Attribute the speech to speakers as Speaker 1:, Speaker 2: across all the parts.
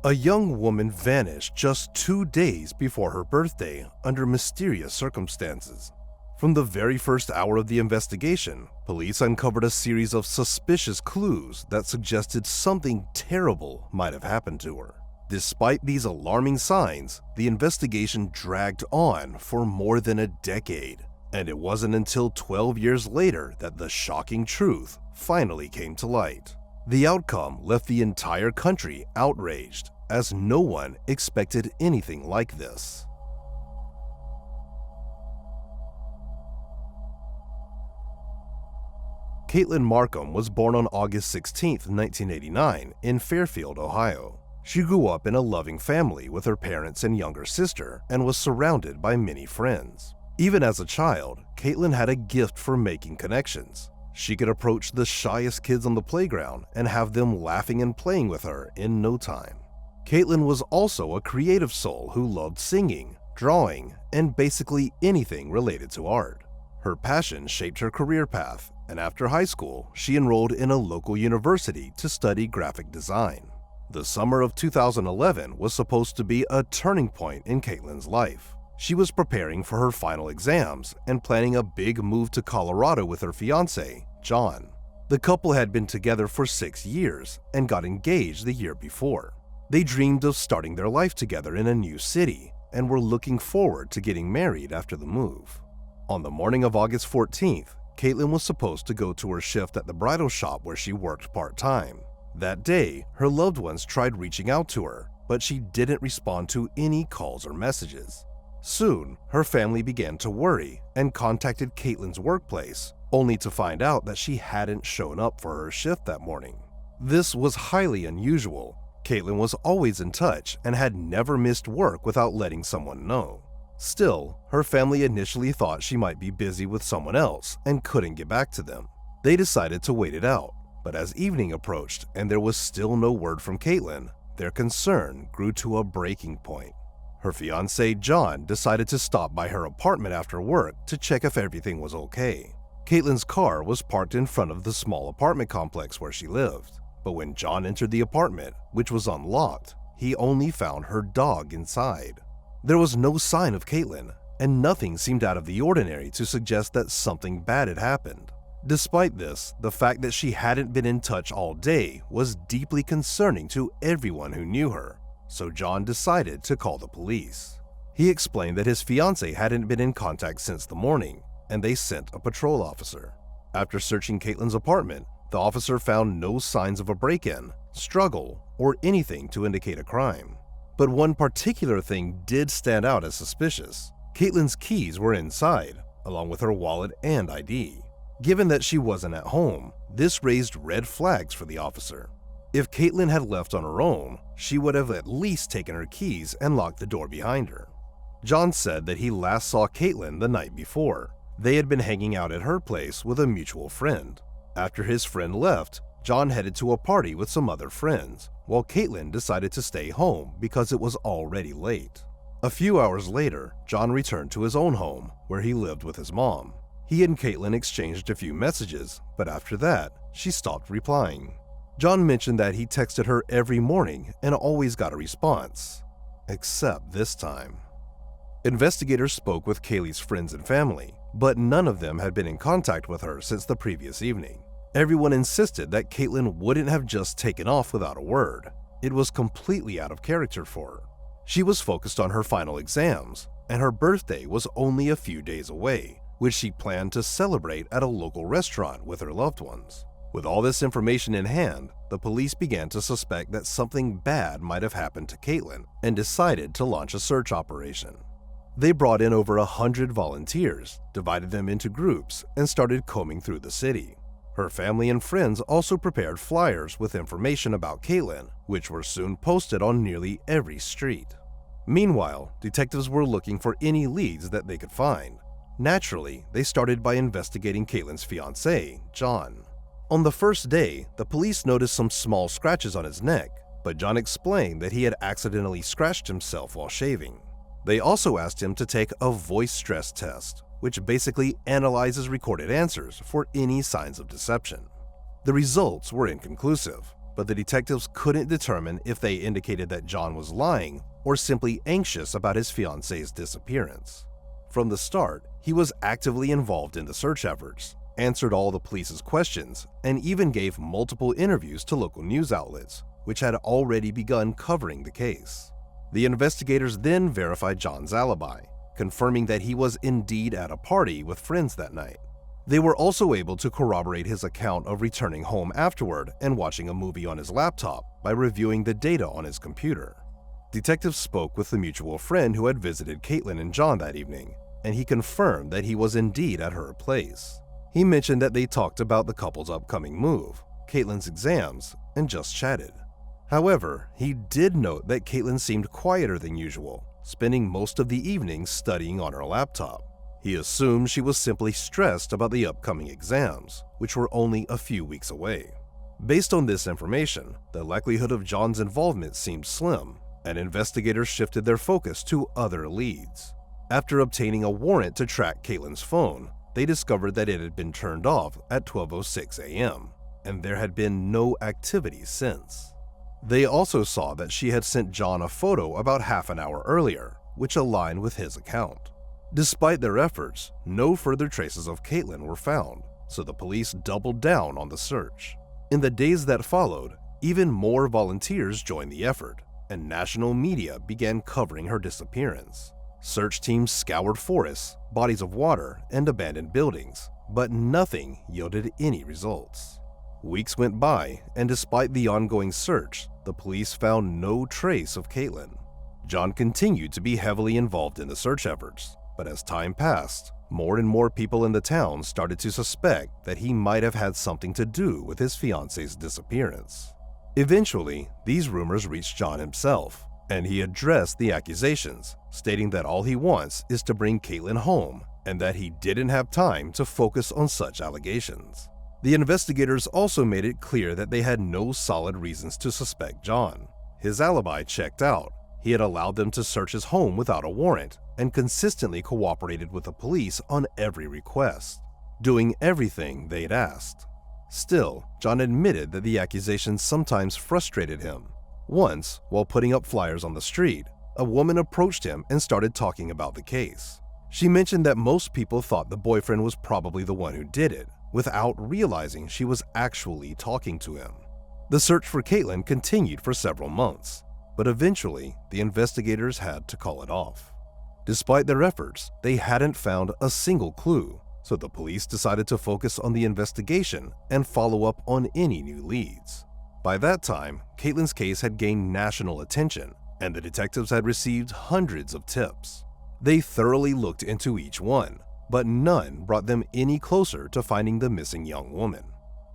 Speaker 1: A young woman vanished just 2 days before her birthday under mysterious circumstances. From the very first hour of the investigation, police uncovered a series of suspicious clues that suggested something terrible might have happened to her. Despite these alarming signs, the investigation dragged on for more than a decade, and it wasn't until 12 years later that the shocking truth finally came to light. The outcome left the entire country outraged, as no one expected anything like this. Caitlin Markham was born on August 16, 1989, in Fairfield, Ohio. She grew up in a loving family with her parents and younger sister and was surrounded by many friends. Even as a child, Caitlin had a gift for making connections. She could approach the shyest kids on the playground and have them laughing and playing with her in no time. Caitlin was also a creative soul who loved singing, drawing, and basically anything related to art. Her passion shaped her career path, and after high school, she enrolled in a local university to study graphic design. The summer of 2011 was supposed to be a turning point in Caitlin's life. She was preparing for her final exams and planning a big move to Colorado with her fiancé, John. The couple had been together for 6 years and got engaged the year before. They dreamed of starting their life together in a new city and were looking forward to getting married after the move. On the morning of August 14th, Caitlin was supposed to go to her shift at the bridal shop where she worked part-time. That day, her loved ones tried reaching out to her, but she didn't respond to any calls or messages. Soon, her family began to worry and contacted Caitlin's workplace, only to find out that she hadn't shown up for her shift that morning. This was highly unusual. Caitlin was always in touch and had never missed work without letting someone know. Still, her family initially thought she might be busy with someone else and couldn't get back to them. They decided to wait it out, but as evening approached and there was still no word from Caitlin, their concern grew to a breaking point. Her fiancé, John, decided to stop by her apartment after work to check if everything was okay. Caitlin's car was parked in front of the small apartment complex where she lived, but when John entered the apartment, which was unlocked, he only found her dog inside. There was no sign of Caitlin, and nothing seemed out of the ordinary to suggest that something bad had happened. Despite this, the fact that she hadn't been in touch all day was deeply concerning to everyone who knew her, so John decided to call the police. He explained that his fiancée hadn't been in contact since the morning, and they sent a patrol officer. After searching Caitlin's apartment, the officer found no signs of a break-in, struggle, or anything to indicate a crime. But one particular thing did stand out as suspicious. Caitlin's keys were inside, along with her wallet and ID. Given that she wasn't at home, this raised red flags for the officer. If Caitlin had left on her own, she would have at least taken her keys and locked the door behind her. John said that he last saw Caitlin the night before. They had been hanging out at her place with a mutual friend. After his friend left, John headed to a party with some other friends, while Caitlin decided to stay home because it was already late. A few hours later, John returned to his own home, where he lived with his mom. He and Caitlin exchanged a few messages, but after that, she stopped replying. John mentioned that he texted her every morning and always got a response, except this time. Investigators spoke with Kaylee's friends and family, but none of them had been in contact with her since the previous evening. Everyone insisted that Caitlin wouldn't have just taken off without a word. It was completely out of character for her. She was focused on her final exams, and her birthday was only a few days away, which she planned to celebrate at a local restaurant with her loved ones. With all this information in hand, the police began to suspect that something bad might have happened to Caitlin and decided to launch a search operation. They brought in over 100 volunteers, divided them into groups, and started combing through the city. Her family and friends also prepared flyers with information about Caitlin, which were soon posted on nearly every street. Meanwhile, detectives were looking for any leads that they could find. Naturally, they started by investigating Caitlin's fiancé, John. On the first day, the police noticed some small scratches on his neck, but John explained that he had accidentally scratched himself while shaving. They also asked him to take a voice stress test, which basically analyzes recorded answers for any signs of deception. The results were inconclusive. but the detectives couldn't determine if they indicated that John was lying or simply anxious about his fiance's disappearance. From the start, he was actively involved in the search efforts, answered all the police's questions, and even gave multiple interviews to local news outlets, which had already begun covering the case. The investigators then verified John's alibi, confirming that he was indeed at a party with friends that night. They were also able to corroborate his account of returning home afterward and watching a movie on his laptop by reviewing the data on his computer. Detectives spoke with the mutual friend who had visited Caitlin and John that evening, and he confirmed that he was indeed at her place. He mentioned that they talked about the couple's upcoming move, Caitlin's exams, and just chatted. However, he did note that Caitlin seemed quieter than usual, spending most of the evening studying on her laptop. He assumed she was simply stressed about the upcoming exams, which were only a few weeks away. Based on this information, the likelihood of John's involvement seemed slim, and investigators shifted their focus to other leads. After obtaining a warrant to track Caitlin's phone, they discovered that it had been turned off at 12:06 a.m., and there had been no activity since. They also saw that she had sent John a photo about half an hour earlier, which aligned with his account. Despite their efforts, no further traces of Caitlin were found, so the police doubled down on the search. In the days that followed, even more volunteers joined the effort, and national media began covering her disappearance. Search teams scoured forests, bodies of water, and abandoned buildings, but nothing yielded any results. Weeks went by, and despite the ongoing search, the police found no trace of Caitlin. John continued to be heavily involved in the search efforts, but as time passed, more and more people in the town started to suspect that he might have had something to do with his fiance's disappearance. Eventually, these rumors reached John himself, and he addressed the accusations, stating that all he wants is to bring Caitlin home and that he didn't have time to focus on such allegations. The investigators also made it clear that they had no solid reasons to suspect John. His alibi checked out. He had allowed them to search his home without a warrant and consistently cooperated with the police on every request, doing everything they'd asked. Still, John admitted that the accusations sometimes frustrated him. Once, while putting up flyers on the street, a woman approached him and started talking about the case. She mentioned that most people thought the boyfriend was probably the one who did it, without realizing she was actually talking to him. The search for Caitlin continued for several months, but eventually the investigators had to call it off. Despite their efforts, they hadn't found a single clue, so the police decided to focus on the investigation and follow up on any new leads. By that time, Caitlin's case had gained national attention, and the detectives had received hundreds of tips. They thoroughly looked into each one, but none brought them any closer to finding the missing young woman.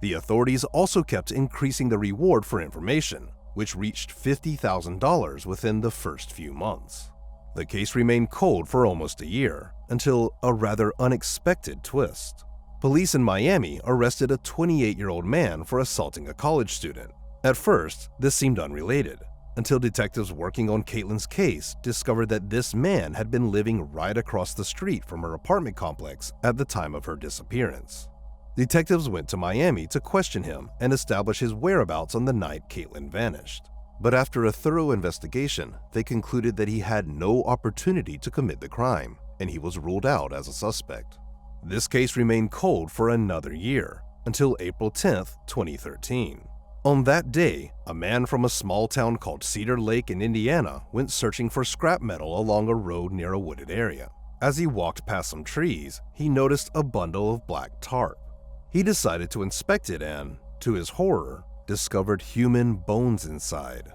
Speaker 1: The authorities also kept increasing the reward for information, which reached $50,000 within the first few months. The case remained cold for almost a year, until a rather unexpected twist. Police in Miami arrested a 28-year-old man for assaulting a college student. At first, this seemed unrelated, until detectives working on Caitlin's case discovered that this man had been living right across the street from her apartment complex at the time of her disappearance. Detectives went to Miami to question him and establish his whereabouts on the night Caitlin vanished. But after a thorough investigation, they concluded that he had no opportunity to commit the crime, and he was ruled out as a suspect. This case remained cold for another year, until April 10, 2013. On that day, a man from a small town called Cedar Lake in Indiana went searching for scrap metal along a road near a wooded area. As he walked past some trees, he noticed a bundle of black tarp. He decided to inspect it and, to his horror, discovered human bones inside.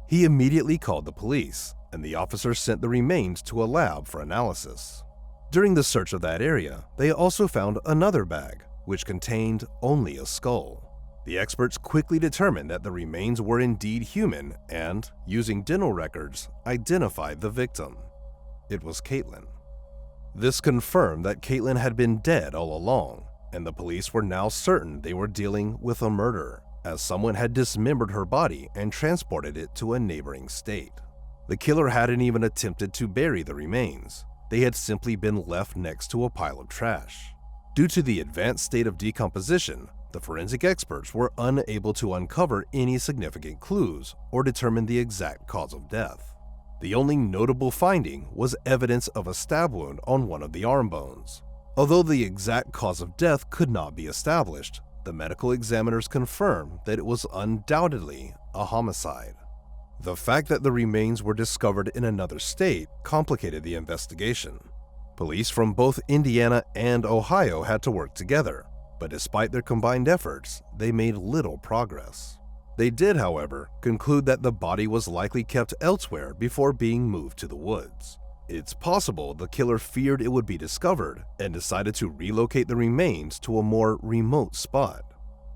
Speaker 1: He immediately called the police, and the officers sent the remains to a lab for analysis. During the search of that area, they also found another bag, which contained only a skull. The experts quickly determined that the remains were indeed human and, using dental records, identified the victim. It was Caitlin. This confirmed that Caitlin had been dead all along, and the police were now certain they were dealing with a murder, as someone had dismembered her body and transported it to a neighboring state. The killer hadn't even attempted to bury the remains. They had simply been left next to a pile of trash. Due to the advanced state of decomposition, the forensic experts were unable to uncover any significant clues or determine the exact cause of death. The only notable finding was evidence of a stab wound on one of the arm bones. Although the exact cause of death could not be established, the medical examiners confirmed that it was undoubtedly a homicide. The fact that the remains were discovered in another state complicated the investigation. Police from both Indiana and Ohio had to work together, but despite their combined efforts, they made little progress. They did, however, conclude that the body was likely kept elsewhere before being moved to the woods. It's possible the killer feared it would be discovered and decided to relocate the remains to a more remote spot.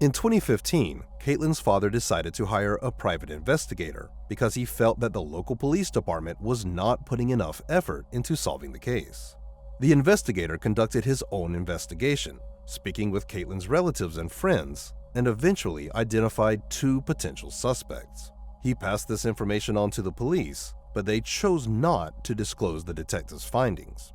Speaker 1: In 2015, Caitlin's father decided to hire a private investigator because he felt that the local police department was not putting enough effort into solving the case. The investigator conducted his own investigation, speaking with Caitlin's relatives and friends, and eventually identified 2 potential suspects. He passed this information on to the police, but they chose not to disclose the detective's findings.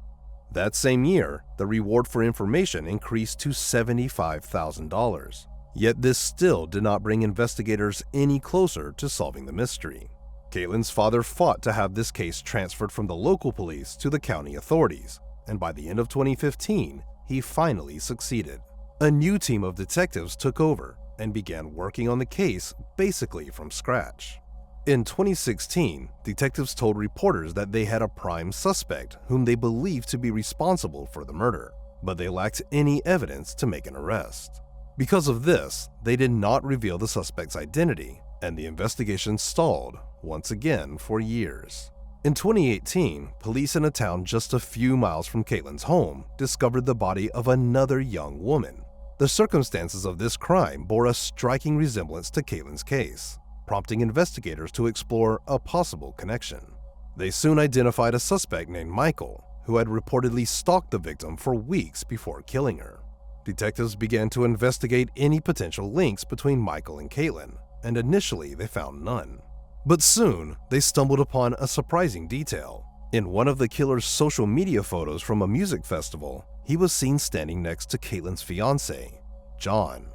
Speaker 1: That same year, the reward for information increased to $75,000. Yet this still did not bring investigators any closer to solving the mystery. Caitlin's father fought to have this case transferred from the local police to the county authorities, and by the end of 2015, he finally succeeded. A new team of detectives took over and began working on the case basically from scratch. In 2016, detectives told reporters that they had a prime suspect whom they believed to be responsible for the murder, but they lacked any evidence to make an arrest. Because of this, they did not reveal the suspect's identity, and the investigation stalled once again for years. In 2018, police in a town just a few miles from Caitlin's home discovered the body of another young woman. The circumstances of this crime bore a striking resemblance to Caitlin's case, prompting investigators to explore a possible connection. They soon identified a suspect named Michael, who had reportedly stalked the victim for weeks before killing her. Detectives began to investigate any potential links between Michael and Caitlin, and initially they found none. But soon, they stumbled upon a surprising detail. In one of the killer's social media photos from a music festival, he was seen standing next to Caitlin's fiancé, John.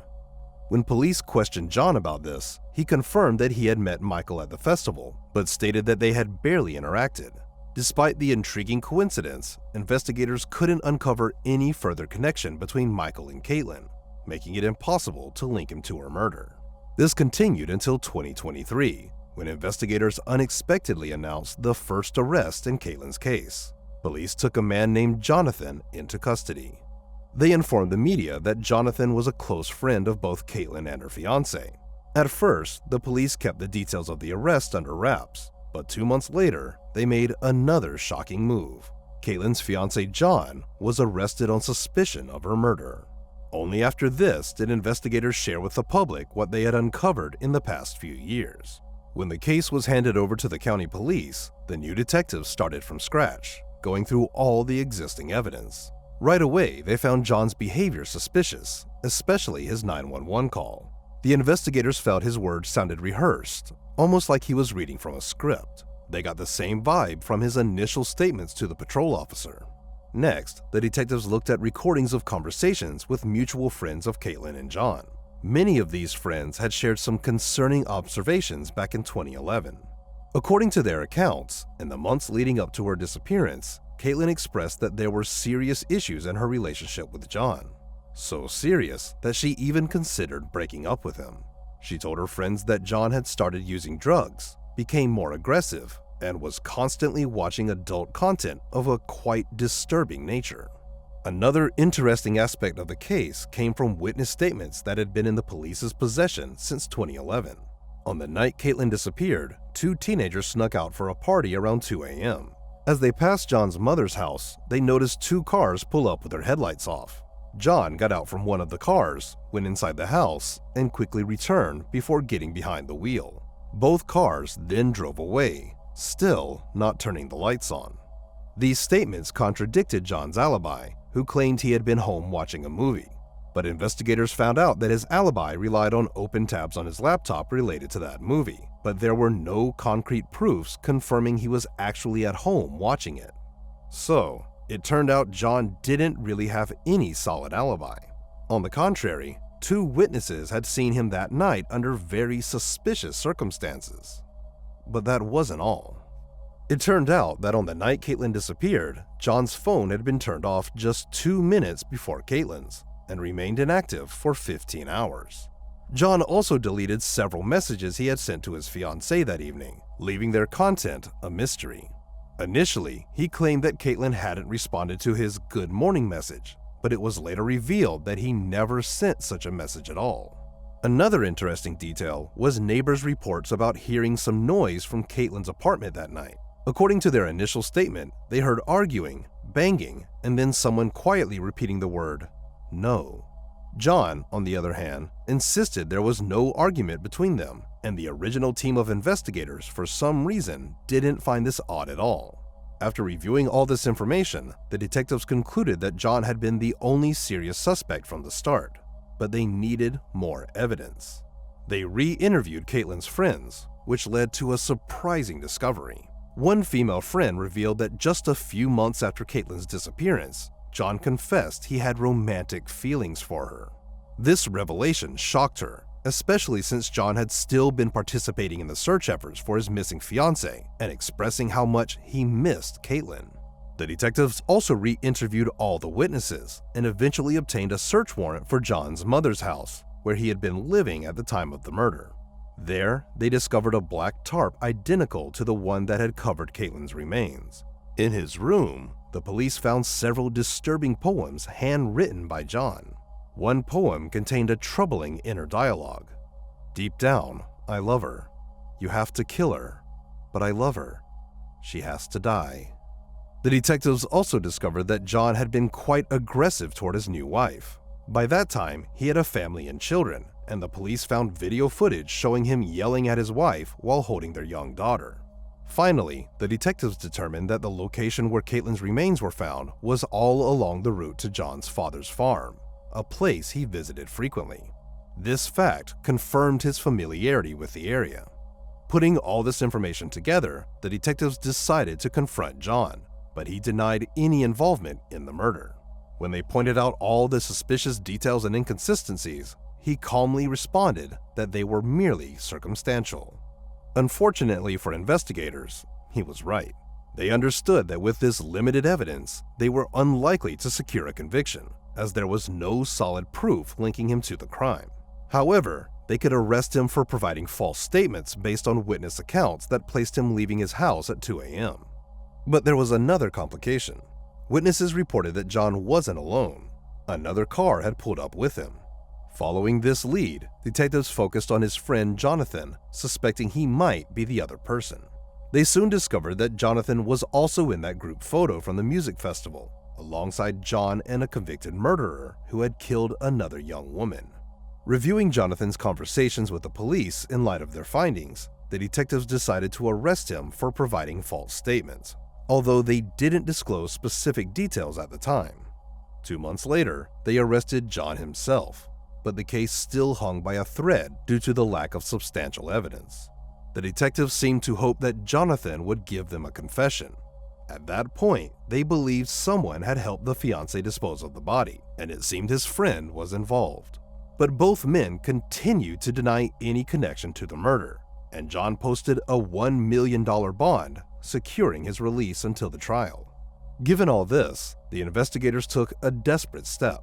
Speaker 1: When police questioned John about this, he confirmed that he had met Michael at the festival, but stated that they had barely interacted. Despite the intriguing coincidence, investigators couldn't uncover any further connection between Michael and Caitlin, making it impossible to link him to her murder. This continued until 2023, when investigators unexpectedly announced the first arrest in Caitlin's case. Police took a man named Jonathan into custody. They informed the media that Jonathan was a close friend of both Caitlin and her fiancé. At first, the police kept the details of the arrest under wraps, but 2 months later, they made another shocking move. Caitlin's fiancé John was arrested on suspicion of her murder. Only after this did investigators share with the public what they had uncovered in the past few years. When the case was handed over to the county police, the new detectives started from scratch, going through all the existing evidence. Right away, they found John's behavior suspicious, especially his 911 call. The investigators felt his words sounded rehearsed, almost like he was reading from a script. They got the same vibe from his initial statements to the patrol officer. Next, the detectives looked at recordings of conversations with mutual friends of Caitlin and John. Many of these friends had shared some concerning observations back in 2011. According to their accounts, in the months leading up to her disappearance, Caitlin expressed that there were serious issues in her relationship with John. So serious that she even considered breaking up with him. She told her friends that John had started using drugs, became more aggressive, and was constantly watching adult content of a quite disturbing nature. Another interesting aspect of the case came from witness statements that had been in the police's possession since 2011. On the night Caitlin disappeared, 2 teenagers snuck out for a party around 2 a.m. As they passed John's mother's house, they noticed 2 cars pull up with their headlights off. John got out from one of the cars, went inside the house, and quickly returned before getting behind the wheel. Both cars then drove away, still not turning the lights on. These statements contradicted John's alibi, who claimed he had been home watching a movie. But investigators found out that his alibi relied on open tabs on his laptop related to that movie, but there were no concrete proofs confirming he was actually at home watching it. So, it turned out John didn't really have any solid alibi. On the contrary, 2 witnesses had seen him that night under very suspicious circumstances. But that wasn't all. It turned out that on the night Caitlin disappeared, John's phone had been turned off just 2 minutes before Caitlin's and remained inactive for 15 hours. John also deleted several messages he had sent to his fiancée that evening, leaving their content a mystery. Initially, he claimed that Caitlin hadn't responded to his good morning message, but it was later revealed that he never sent such a message at all. Another interesting detail was neighbors' reports about hearing some noise from Caitlin's apartment that night. According to their initial statement, they heard arguing, banging, and then someone quietly repeating the word, "No." John, on the other hand, insisted there was no argument between them, and the original team of investigators, for some reason, didn't find this odd at all. After reviewing all this information, the detectives concluded that John had been the only serious suspect from the start, but they needed more evidence. They re-interviewed Caitlin's friends, which led to a surprising discovery. One female friend revealed that just a few months after Caitlin's disappearance, John confessed he had romantic feelings for her. This revelation shocked her, especially since John had still been participating in the search efforts for his missing fiancée and expressing how much he missed Caitlin. The detectives also re-interviewed all the witnesses and eventually obtained a search warrant for John's mother's house, where he had been living at the time of the murder. There, they discovered a black tarp identical to the one that had covered Caitlin's remains. In his room, the police found several disturbing poems handwritten by John. One poem contained a troubling inner dialogue. "Deep down, I love her. You have to kill her. But I love her. She has to die." The detectives also discovered that John had been quite aggressive toward his new wife. By that time, he had a family and children, and the police found video footage showing him yelling at his wife while holding their young daughter. Finally, the detectives determined that the location where Caitlin's remains were found was all along the route to John's father's farm, a place he visited frequently. This fact confirmed his familiarity with the area. Putting all this information together, the detectives decided to confront John, but he denied any involvement in the murder. When they pointed out all the suspicious details and inconsistencies, he calmly responded that they were merely circumstantial. Unfortunately for investigators, he was right. They understood that with this limited evidence, they were unlikely to secure a conviction, as there was no solid proof linking him to the crime. However, they could arrest him for providing false statements based on witness accounts that placed him leaving his house at 2 a.m. But there was another complication. Witnesses reported that John wasn't alone. Another car had pulled up with him. Following this lead, detectives focused on his friend Jonathan, suspecting he might be the other person. They soon discovered that Jonathan was also in that group photo from the music festival, alongside John and a convicted murderer who had killed another young woman. Reviewing Jonathan's conversations with the police in light of their findings, the detectives decided to arrest him for providing false statements, although they didn't disclose specific details at the time. 2 months later, they arrested John himself, but the case still hung by a thread due to the lack of substantial evidence. The detectives seemed to hope that Jonathan would give them a confession. At that point, they believed someone had helped the fiancé dispose of the body, and it seemed his friend was involved. But both men continued to deny any connection to the murder, and John posted a $1 million bond, securing his release until the trial. Given all this, the investigators took a desperate step.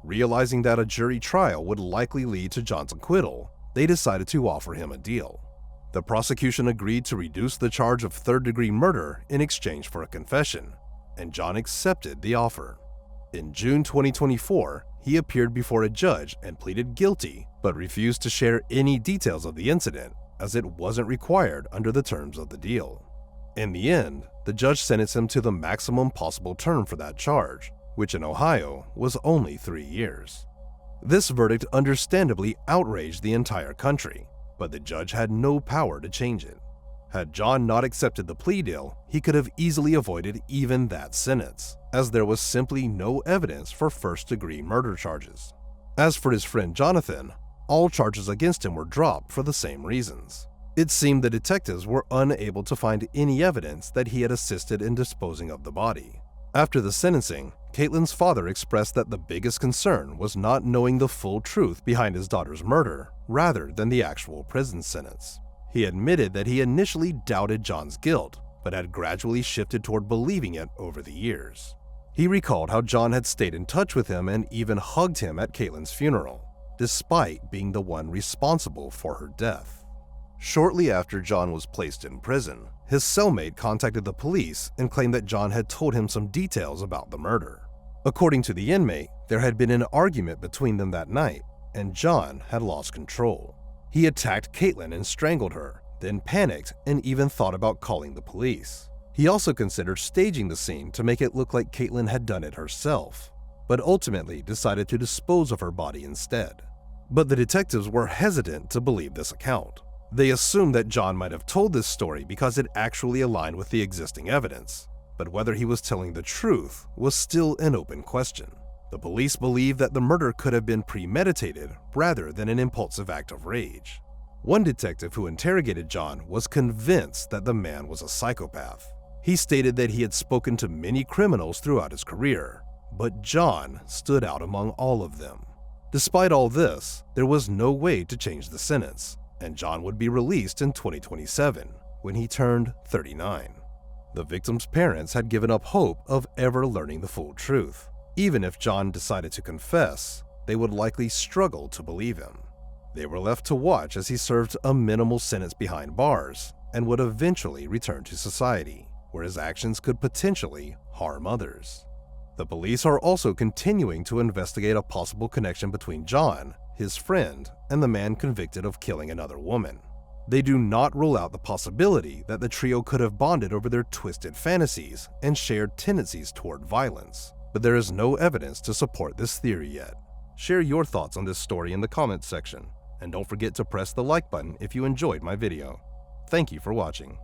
Speaker 1: Realizing that a jury trial would likely lead to John's acquittal, they decided to offer him a deal. The prosecution agreed to reduce the charge of third-degree murder in exchange for a confession, and John accepted the offer. In June 2024, he appeared before a judge and pleaded guilty, but refused to share any details of the incident, as it wasn't required under the terms of the deal. In the end, the judge sentenced him to the maximum possible term for that charge, which in Ohio was only 3 years. This verdict understandably outraged the entire country, but the judge had no power to change it. Had John not accepted the plea deal, he could have easily avoided even that sentence, as there was simply no evidence for first-degree murder charges. As for his friend Jonathan, all charges against him were dropped for the same reasons. It seemed the detectives were unable to find any evidence that he had assisted in disposing of the body. After the sentencing, Caitlin's father expressed that the biggest concern was not knowing the full truth behind his daughter's murder, rather than the actual prison sentence. He admitted that he initially doubted John's guilt, but had gradually shifted toward believing it over the years. He recalled how John had stayed in touch with him and even hugged him at Caitlin's funeral, despite being the one responsible for her death. Shortly after John was placed in prison, his cellmate contacted the police and claimed that John had told him some details about the murder. According to the inmate, there had been an argument between them that night, and John had lost control. He attacked Caitlin and strangled her, then panicked and even thought about calling the police. He also considered staging the scene to make it look like Caitlin had done it herself, but ultimately decided to dispose of her body instead. But the detectives were hesitant to believe this account. They assumed that John might have told this story because it actually aligned with the existing evidence, but whether he was telling the truth was still an open question. The police believed that the murder could have been premeditated rather than an impulsive act of rage. One detective who interrogated John was convinced that the man was a psychopath. He stated that he had spoken to many criminals throughout his career, but John stood out among all of them. Despite all this, there was no way to change the sentence, and John would be released in 2027 when he turned 39. The victim's parents had given up hope of ever learning the full truth. Even if John decided to confess, they would likely struggle to believe him. They were left to watch as he served a minimal sentence behind bars and would eventually return to society, where his actions could potentially harm others. The police are also continuing to investigate a possible connection between John, his friend, and the man convicted of killing another woman. They do not rule out the possibility that the trio could have bonded over their twisted fantasies and shared tendencies toward violence, but there is no evidence to support this theory yet. Share your thoughts on this story in the comments section, and don't forget to press the like button if you enjoyed my video. Thank you for watching.